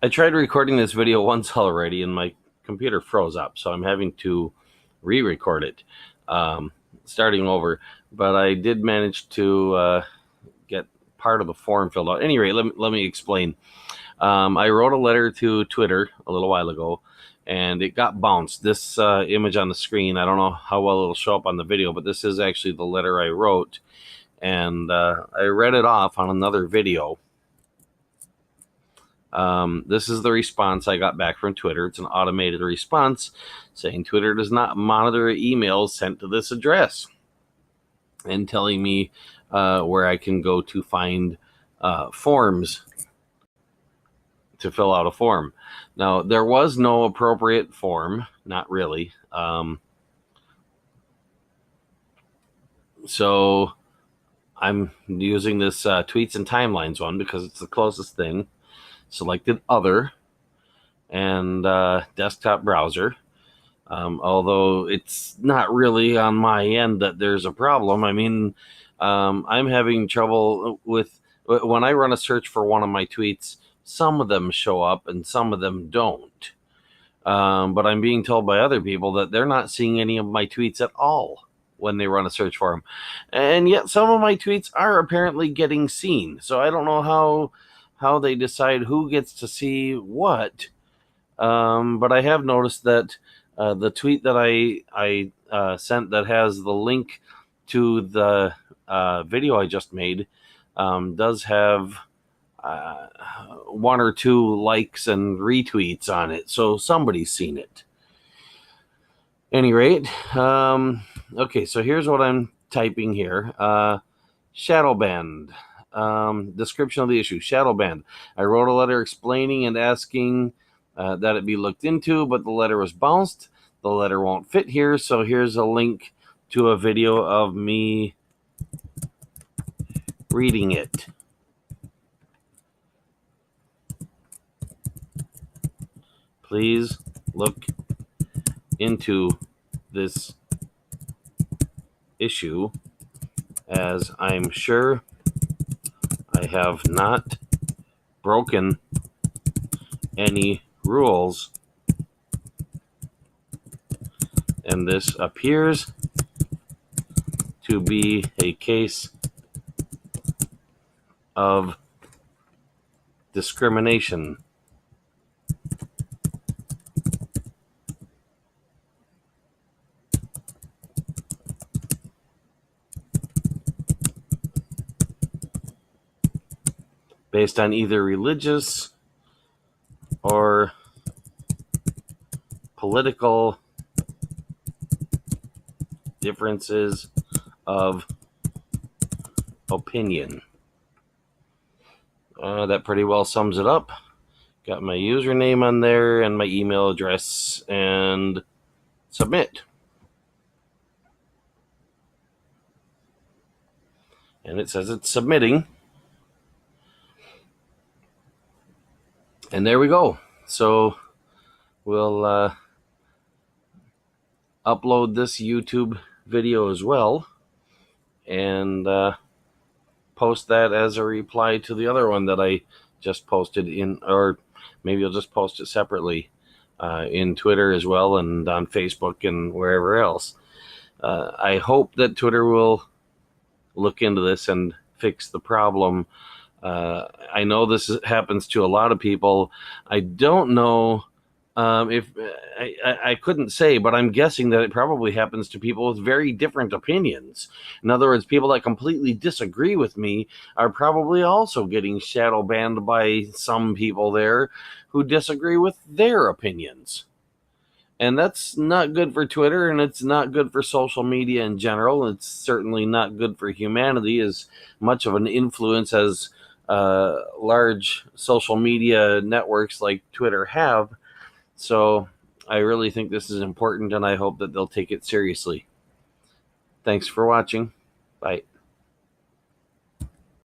I tried recording this video once already and my computer froze up, so I'm having to re-record it, starting over. But I did manage to get part of the form filled out. Anyway, let me explain. I wrote a letter to Twitter a little while ago, and it got bounced. This image on the screen, I don't know how well it'll show up on the video, but this is actually the letter I wrote, and I read it off on another video. This is the response I got back from Twitter. It's an automated response saying Twitter does not monitor emails sent to this address, and telling me where I can go to find forms to fill out a form. Now, there was no appropriate form, not really. So I'm using this tweets and timelines one because it's the closest thing. Selected other and desktop browser. Although it's not really on my end that there's a problem. I mean, I'm having trouble with when I run a search for one of my tweets. Some of them show up and some of them don't. But I'm being told by other people that they're not seeing any of my tweets at all when they run a search for them. And yet some of my tweets are apparently getting seen. So I don't know how they decide who gets to see what. But I have noticed that the tweet that I sent that has the link to the video I just made does have one or two likes and retweets on it, so somebody's seen it. Any rate, okay, so here's what I'm typing here. Shadowbanned. Description of the issue. Shadowbanned. I wrote a letter explaining and asking that it be looked into, but the letter was bounced. The letter won't fit here, so here's a link to a video of me reading it. Please look into this issue, as I'm sure I have not broken any rules, and this appears to be a case of discrimination. Based on either religious or political differences of opinion. That pretty well sums it up. Got my username on there and my email address, and submit. And it says it's submitting. And there we go. So we'll upload this YouTube video as well, and post that as a reply to the other one that I just posted in, or maybe I'll just post it separately in Twitter as well, and on Facebook and wherever else. I hope that Twitter will look into this and fix the problem. I know this happens to a lot of people. I don't know if I couldn't say, but I'm guessing that it probably happens to people with very different opinions. In other words, people that completely disagree with me are probably also getting shadow banned by some people there who disagree with their opinions. And that's not good for Twitter, and it's not good for social media in general. It's certainly not good for humanity, as much of an influence as large social media networks like Twitter have. So I really think this is important, and I hope that they'll take it seriously. Thanks for watching. Bye.